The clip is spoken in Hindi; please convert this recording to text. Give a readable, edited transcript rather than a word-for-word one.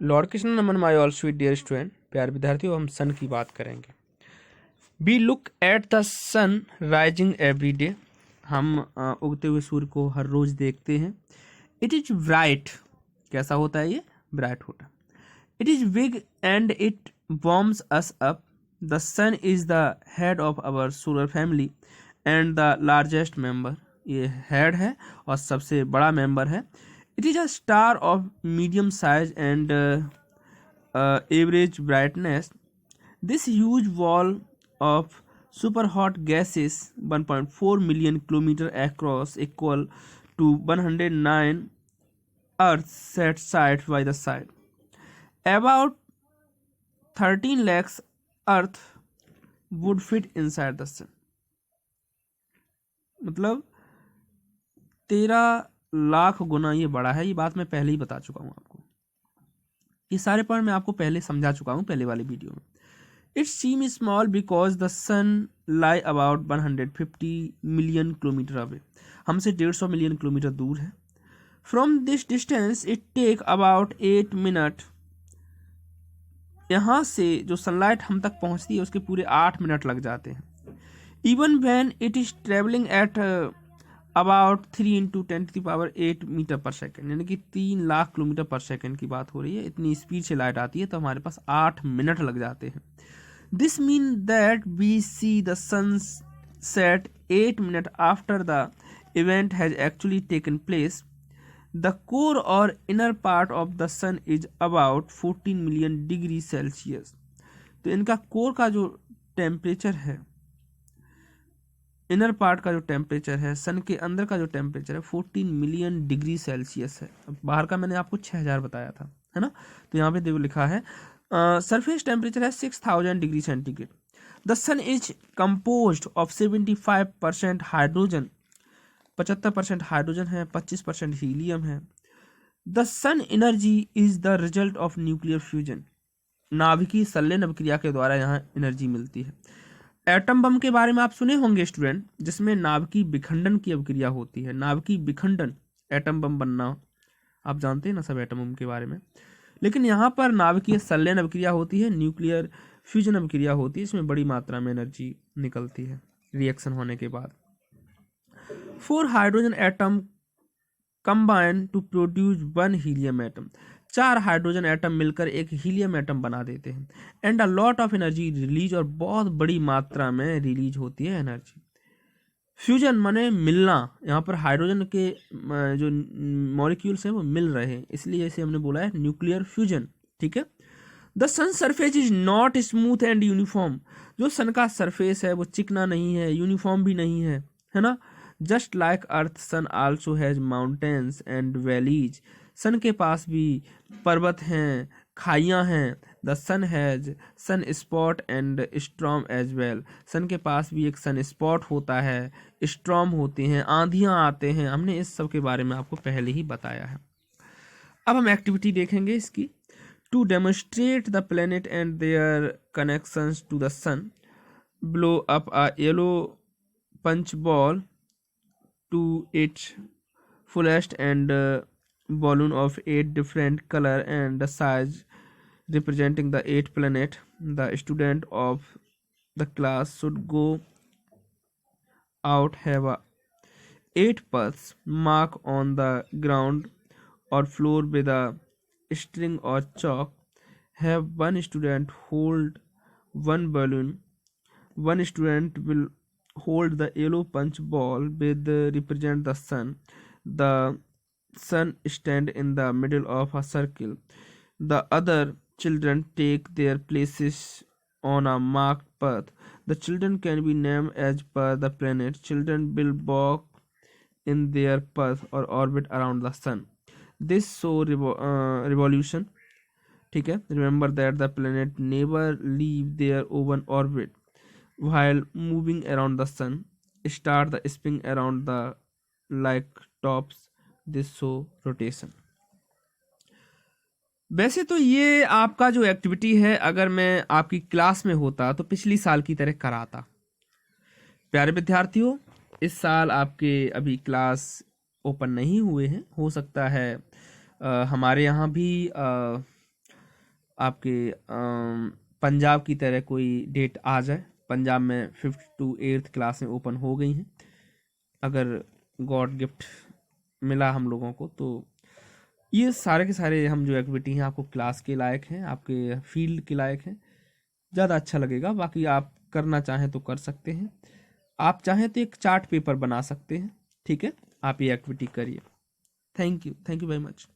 लॉर्ड कृष्ण नमन my all sweet dear student, प्यारे विद्यार्थियों, हम सन की बात करेंगे। We look at the sun rising every day. हम उगते हुए सूर्य को हर रोज देखते हैं। It is bright. कैसा होता है ये? ब्राइट होता है। It is big and it warms us up. The sun is the head of our solar family and the largest member. ये हेड है और सबसे बड़ा मेंबर है। It is a star of medium size and average brightness. This huge wall of super hot gases, 1.4 million kilometer across, equal to 109 Earths set side by the side. About 13 lakhs Earth would fit inside the sun. मतलब 13 लाख गुना ये बड़ा है। ये बात मैं पहले ही बता चुका हूँ आपको। ये सारे पॉइंट मैं आपको पहले समझा चुका हूँ पहले वाली वीडियो में। It seems small because the sun lie about 150 million kilometer away. हमसे 150 मिलियन किलोमीटर दूर है। From this distance it take about 8 minutes. यहाँ से जो सनलाइट हम तक पहुँचती है उसके पूरे 8 मिनट लग जाते हैं। Even when it is traveling at about 3 into 10 to the power 8 metre पर सेकेंड, यानी कि 3 लाख किलोमीटर पर सेकेंड की बात हो रही है। इतनी स्पीड से लाइट आती है तो हमारे पास 8 मिनट लग जाते हैं। This means that we see the sunset 8 minutes after the event has actually taken place. The core or inner part of the sun is about 14 million degree Celsius. तो इनका कोर का जो टेम्परेचर है, इनर पार्ट का जो टेम्परेचर है, सन के अंदर का जो टेम्परेचर है 14 मिलियन डिग्री सेल्सियस है। अब बाहर का मैंने आपको 6000 बताया था, है ना। तो यहाँ पे देखो लिखा है सरफेस टेम्परेचर है 6000 degree centigrade. The sun is composed of 75% hydrogen, 75% hydrogen है, 25% हीलियम है। The sun energy is the result of nuclear fusion. नाभिकीय संलयन अभिक्रिया के द्वारा यहाँ एनर्जी मिलती है। एटम बम के बारे में आप सुने होंगे स्टूडेंट, जिसमें नाभिकीय विखंडन की अभिक्रिया होती है। नाभिकीय विखंडन, एटम बम बनना, आप जानते हैं ना सब एटम बम के बारे में। लेकिन यहाँ पर नाभिकीय संलयन अभिक्रिया होती है, न्यूक्लियर फ्यूजन अभिक्रिया होती है, इसमें बड़ी मात्रा में एनर्जी निकलती है रिएक्शन होने के बाद। 4 hydrogen atom combine to produce 1 helium atom. 4 hydrogen atom मिलकर एक हीलियम एटम बना देते हैं। And a lot of energy release, और बहुत बड़ी मात्रा में रिलीज होती है एनर्जी। फ्यूजन माने मिलना, यहाँ पर हाइड्रोजन के जो मॉलिक्यूल्स हैं वो मिल रहे हैं, इसलिए इसे हमने बोला है न्यूक्लियर फ्यूजन। ठीक है। The sun surface is not smooth and uniform. जो सन का सरफेस है वो चिकना नहीं है, यूनिफॉर्म भी नहीं है ना। Just like earth sun also has mountains and valleys. Sun के पास भी पर्वत हैं, खाइयाँ हैं। The sun has sun spot and storm as well. Sun के पास भी एक सन स्पॉट होता है, स्ट्रॉम होते हैं, आंधियाँ आते हैं। हमने इस सब के बारे में आपको पहले ही बताया है। अब हम एक्टिविटी देखेंगे इसकी। To demonstrate the planet and their connections to the sun, blow up a yellow punch ball to its fullest and balloon of 8 different color and the size representing the 8 planet. The student of the class should go out, have a 8 paths mark on the ground or floor with a string or chalk. Have one student hold one balloon. One student will hold the yellow punch ball with represent the sun. The sun stand in the middle of a circle. The other children take their places on a marked path. The children can be named as per the planet. Children will walk in their path or orbit around the sun. This show revolution. ठीक है। Remember that the planet never leave their own orbit while moving around the sun. Start the spin around the like tops. This show rotation. वैसे तो ये आपका जो एक्टिविटी है, अगर मैं आपकी क्लास में होता तो पिछली साल की तरह कराता। प्यारे विद्यार्थियों, इस साल आपके अभी क्लास ओपन नहीं हुए हैं। हो सकता है हमारे यहाँ भी आपके पंजाब की तरह कोई डेट आ जाए। पंजाब में 5th to 8th क्लासें ओपन हो गई हैं, अगर गॉड गिफ्ट मिला हम लोगों को तो ये सारे के सारे हम जो एक्टिविटी हैं आपको क्लास के लायक हैं, आपके फील्ड के लायक हैं, ज़्यादा अच्छा लगेगा। बाकी आप करना चाहें तो कर सकते हैं, आप चाहें तो एक चार्ट पेपर बना सकते हैं। ठीक है, आप ये एक्टिविटी करिए। Thank you very much.